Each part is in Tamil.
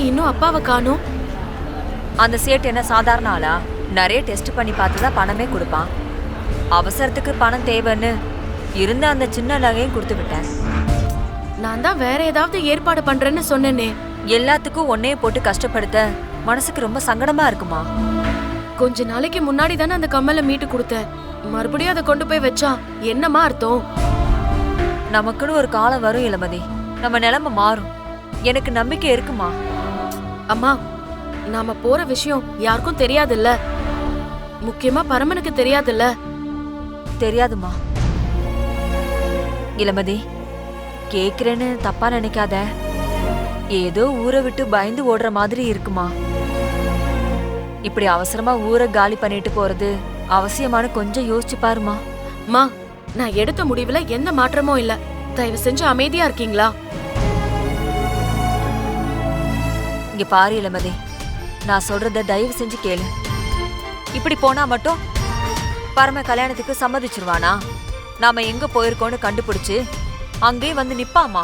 இன்னும் அப்பாவை காணோம்? அந்த சேட் என்ன சாதாரண ஆளா? நிறைய டெஸ்ட் பண்ணி பார்த்துதான் பணமே கொடுப்பான். அவசரத்துக்கு பணம் தேவைன்னு இருந்த அந்த சின்ன நகையும் கொடுத்து விட்டேன். நான் தான் வேற ஏதாவது ஏற்பாடு பண்றேன்னு சொன்னேனே. எல்லாத்துக்கும் ஒன்னையே போட்டு கஷ்டப்படுத்த மனசுக்கு ரொம்ப சங்கடமா இருக்குமா? கொஞ்ச நாளைக்கு முன்னாடி தானே அந்த கம்மலை மீட்டு கொடுத்தேன். மறுபடியும் அதை கொண்டு போய் வச்சா என்னமா அர்த்தம்? நமக்குன்னு ஒரு காலம் வரும் இளமதி, நம்ம நிலைமை மாறும். எனக்கு நம்பிக்கை இருக்குமா? அம்மா, நாம போற விஷயம் யாருக்கும் தெரியாதுல்ல, முக்கியமா பரமனுக்கு தெரியாதுல்ல. தெரியாதுமா. இளமதி, கேக்குறேன்னு தப்பா நினைக்காத. ஏதோ ஊரை விட்டு பயந்து ஓடுற மாதிரி இருக்குமா? இப்படி அவசரமா ஊரை காலி பண்ணிட்டு போறது அவசியமான கொஞ்சம் யோசிச்சு பாருமா. மா, நான் எடுத்த முடிவுல எந்த மாற்றமும் இல்ல. தயவு செஞ்சு அமைதியா இருக்கீங்களா? இங்க பாரு இளமதி, நான் சொல்றத தயவு செஞ்சு கேளு. இப்படி போனா மட்டும் பரம கல்யாணத்துக்கு சம்மதிச்சிருவானா? நாம எங்க போயிருக்கோன்னு கண்டுபிடிச்சு அங்கே வந்து நிப்பாமா?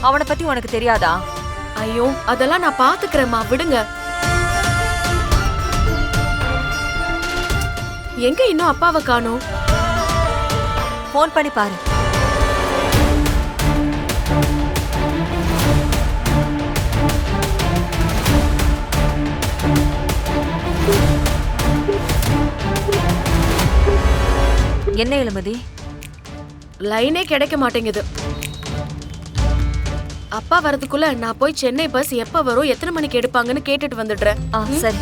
அவனை பத்தி உனக்கு தெரியாதா? ஐயோ, அதெல்லாம் நான் பாத்துக்கிறேம்மா, விடுங்க. எங்க இன்னும் அப்பாவை காணோம்? போன் பண்ணி பாரு. என்ன இளமதி, லைனே கிடைக்க மாட்டேங்குது. அப்பா வரதுக்குள்ள நான் போய் சென்னை பஸ் எப்ப வரும், எத்தனை மணிக்கு எடுப்பாங்கன்னு கேட்டுட்டு வந்துடுறேன். சரி.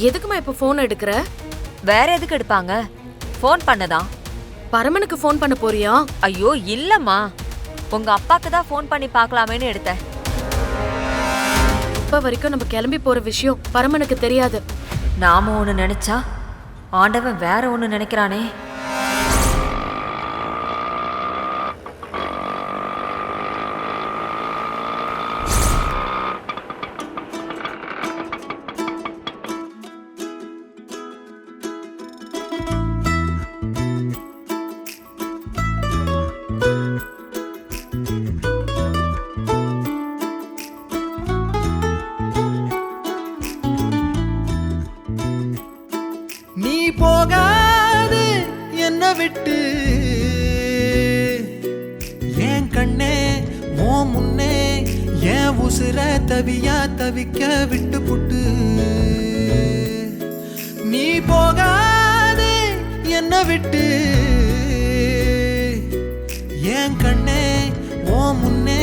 எதுக்குமா இப்ப போன் எடுக்கிற? வேற எதுக்கு எடுப்பாங்க? போன் பண்ணதான். பரமனுக்கு போன் பண்ண போறியா? ஐயோ இல்லம்மா, உங்க அப்பாக்கு தான் போன் பண்ணி பார்க்கலாமேன்னு எடுத்தேன். இப்ப வரைக்கும் நம்ம கிளம்பி போற விஷயம் பரமனுக்கு தெரியாது. நாம ஒண்ணு நினைச்சா ஆண்டவன் வேற ஒண்ணு நினைக்கிறானே. போகாது என்ன விட்டு ஏன் கண்ணே ஓ முன்னே ஏன் உசுர தவியா தவிக்க விட்டு புட்டு. நீ போகாது என்ன விட்டு ஏன் கண்ணே ஓ முன்னே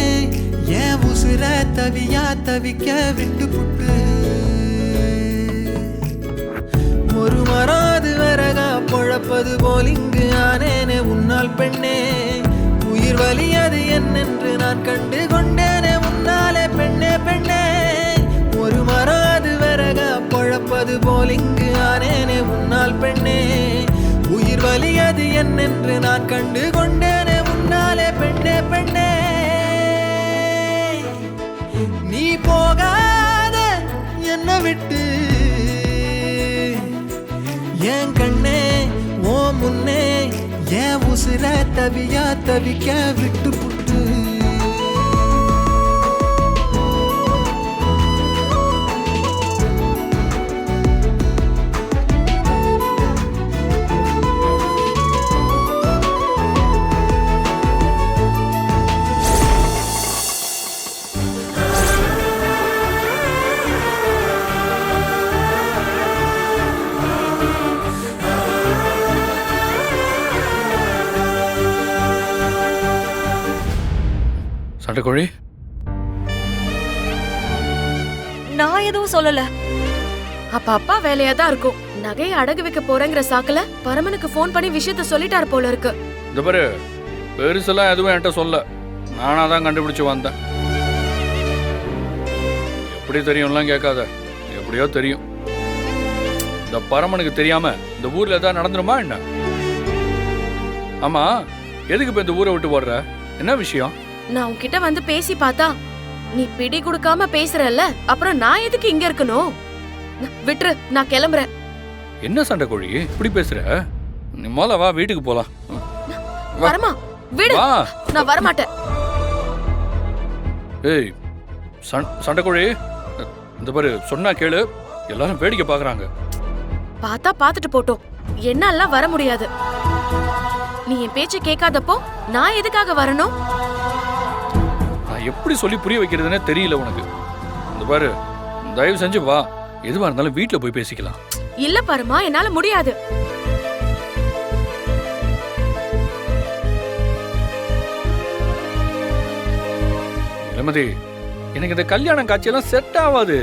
ஏன் உசுர தவியா தவிக்க விட்டு புட்டு. ஒரு மராது வரகா பொழப்பது போல் இங்கு ஆனேனே உன்னால் பெண்ணே. உயிர் வலியது என்னென்று நான் கண்டு கொண்டேனே உன்னாலே பெண்ணே பெண்ணே. ஒரு மராது வரகா பொழப்பது போல் இங்கு ஆனேனே உன்னால் பெண்ணே. உயிர் வலியது என்னென்று நான் கண்டு கொண்டேனே உன்னாலே பெண்ணே பெண்ணே. நீ போகாத என்ன விட்டு ஏன் கண்ணே ஓ முன்னே ஏன் உசுர தவியா தவிக்க விட்டு புட்டு. சண்டைக்கோழி, நான் எதுவும் சொல்லல. அப்ப அப்பா வேலையா தான் இருக்கும். நகையை அடகு வைக்க போறேங்கிற சாக்குல பரமனுக்கு போன் பண்ணி விஷயத்த சொல்லிட்டாரு போல இருக்கு. இந்த பாரு, பெருசெல்லாம் எதுவும் என்கிட்ட சொல்ல, நானா தான் கண்டுபிடிச்சு வந்தேன். எப்படி தெரியும்லாம் கேட்காத, எப்படியோ தெரியும். இந்த பரமனுக்கு தெரியாம இந்த ஊர்ல ஏதாவது நடந்துருமா என்ன? ஆமா, எதுக்கு இப்ப இந்த ஊரை விட்டு போடுற? என்ன விஷயம்? நான் உன்கிட்ட வந்து பேசி பார்த்தா நீ பிடி கொடுக்காம பேசுறல்ல, அப்புறம் நான் எதுக்கு இங்க இருக்கணும்? விட்டுரு, நான் கிளம்புறேன். என்ன சண்டை கோழி இப்படி பேசுற? நீ முதல்ல வா, வீட்டுக்கு போலாம். வா. வரமா விடு, வா. நான் வரமாட்டேன். ஏய் சண்டை கோழி, இந்த பாரு, சொன்னா கேளு. எல்லாரும் வேடிக்கை பாக்குறாங்க. பார்த்தா பார்த்துட்டு போட்டோம், என்னாலாம் வர முடியாது. நீ என் பேச்ச கேட்காதப்போ நான் எதுக்காக வரணும்? நான் எப்படி சொல்லி புரிய வைக்கிறதுனே தெரியல உனக்கு. இந்த பாரு, தயவு செஞ்சு வா. எதுவா இருந்தாலும் வீட்டுல போய் பேசிக்கலாம். இல்ல பரமா, என்னால முடியாது. இளமதி, எனக்கு இந்த கல்யாணம் காட்சியெல்லாம் செட் ஆகாது.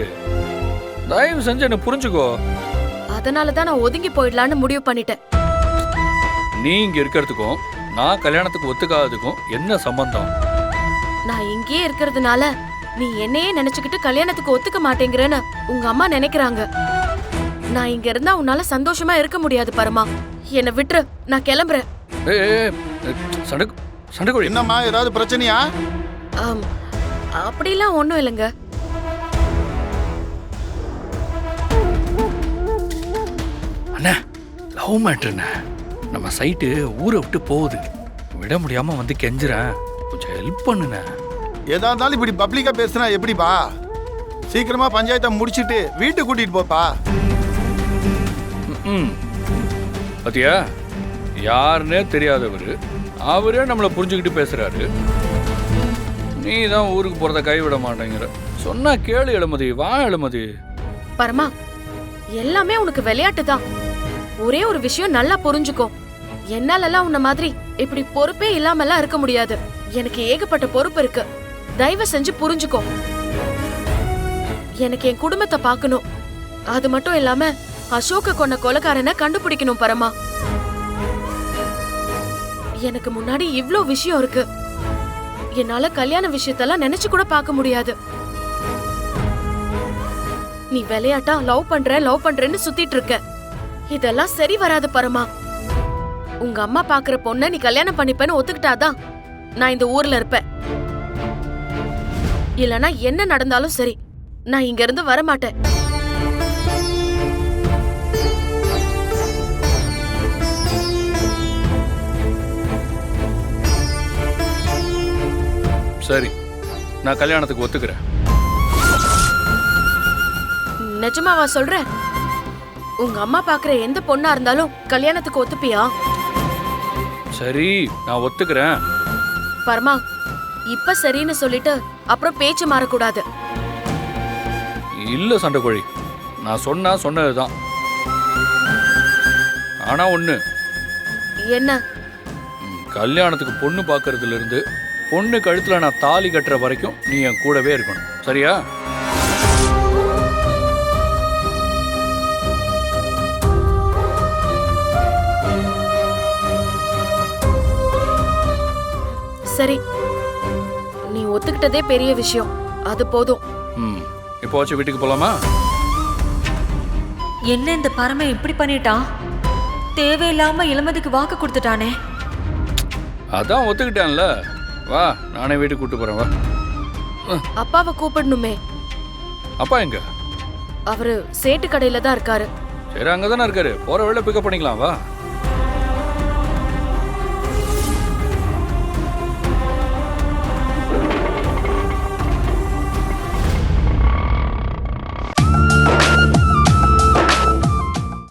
தயவு செஞ்சு என்ன புரிஞ்சுக்கோ. அதனாலதான் நான் ஒதுங்கி போயிடலான்னு முடிவு பண்ணிட்டேன். நீ இங்க இருக்கிறதுக்கும் நான் கல்யாணத்துக்கு ஒத்துக்காததுக்கும் என்ன சம்பந்தம்? நான் இங்கேயே இருக்கிறதுனால நீ என்னையே நினைச்சுக்கிட்டு கல்யாணத்துக்கு ஒத்துக்க மாட்டேங்கிறேன்னு உங்க அம்மா நினைக்கிறாங்க. நான் இங்க இருந்தா உன்னால சந்தோஷமா இருக்க முடியாது பரமா. என்னை விட்டுரு, நான் கிளம்புறேன். சண்டைக்கோழி, என்னம்மா, ஏதாவது பிரச்சனையா? ஆம், அப்படிலாம் ஒண்ணும் இல்லைங்க. அண்ணா, லவ் மேட்ருண்ணே. நம்ம சைட்டு ஊரை விட்டு போகுது. விட முடியாம வந்து கெஞ்சுறேன், கொஞ்சம் ஹெல்ப் பண்ணுண்ணே. எதா இருந்தாலும் இப்படி பப்ளிக்கா பேசுனா எப்படிப்பா? சீக்கிரமா பஞ்சாயத்தை முடிச்சிட்டு வீட்டுக்கு கூட்டிட்டு போப்பா. பாத்தியா, யாருன்னே தெரியாதவர் அவரே நம்மளை புரிஞ்சுக்கிட்டு பேசுறாரு. நீ தான் ஊருக்கு போறத கைவிட மாட்டேங்கிற. சொன்னா கேளு இளமதி, வா இளமதி. பரமா, எல்லாமே உனக்கு விளையாட்டு தான். ஒரே ஒரு விஷயம் நல்லா புரிஞ்சுக்கோ. என்னாலலாம் உன்ன மாதிரி இப்படி பொறுப்பே இல்லாமலாம் இருக்க முடியாது. எனக்கு ஏகப்பட்ட பொறுப்பு இருக்கு. தயவு செஞ்சு புரிஞ்சுக்கோ. எனக்கு என் குடும்பத்தை பார்க்கணும். அது மட்டும் இல்லாம அசோக கொன்ன கொலைகாரனை கண்டுபிடிக்கணும் பரமா. எனக்கு முன்னாடி இவ்ளோ விஷயம் இருக்கு. என்னால கல்யாண விஷயத்தெல்லாம் நினைச்சு கூட பார்க்க முடியாது. நீ விளையாட்டா லவ் பண்றேன்னு சுத்திட்டு இருக்க. இதெல்லாம் சரி வராது பரமா. உங்க அம்மா பாக்குற பொண்ண நீ கல்யாணம் பண்ணிப்பேன்னு ஒத்துக்கிட்டாதான் நான் இந்த ஊர்ல இருப்பேன். இல்லனா என்ன நடந்தாலும் சரி, நான் இங்க இருந்து வர மாட்டேன். சரி, நான் கல்யாணத்துக்கு ஒத்துக்கிறேன். நிஜமாவா சொல்ற? உங்க அம்மா பாக்குற எந்த பொண்ணா இருந்தாலும் கல்யாணத்துக்கு ஒத்துப்பியா? சரி, நான் ஒத்துக்கிறேன். பரமா, இப்ப சரின்னு சொல்லிட்டு அப்புறம் பேச்சு மாறக்கூடாது. இல்ல சண்டைக்கோழி, நான் சொன்னதுதான். ஆனா ஒண்ணு, என்ன? கல்யாணத்துக்கு பொண்ணு பார்க்கறதுல இருந்து பொண்ணு கழுத்துல நான் தாலி கட்டுற வரைக்கும் நீ என் கூடவே இருக்கணும், சரியா? சரி, நீ ஒத்துக்கிட்டதே பெரிய விஷயம். அது போதும். இப்போ வச்சு வீட்டுக்கு போலாமா? என்ன இந்த பரம இப்படி பண்ணிட்டான்? தேவையில்லாம இளமதிக்கு வாக்கு கொடுத்துட்டானே. அதான் ஒத்துக்கிட்டான்ல. வா, நானே வீட்டுக்கு கூட்டு போறேன். வா. அப்பாவை கூப்பிடணுமே. அப்பா எங்க? அவரு சேட்டு கடையில தான் இருக்காரு. சரி, அங்கதானே இருக்காரு. போற வேலை பிக்கப் பண்ணிக்கலாம். வா.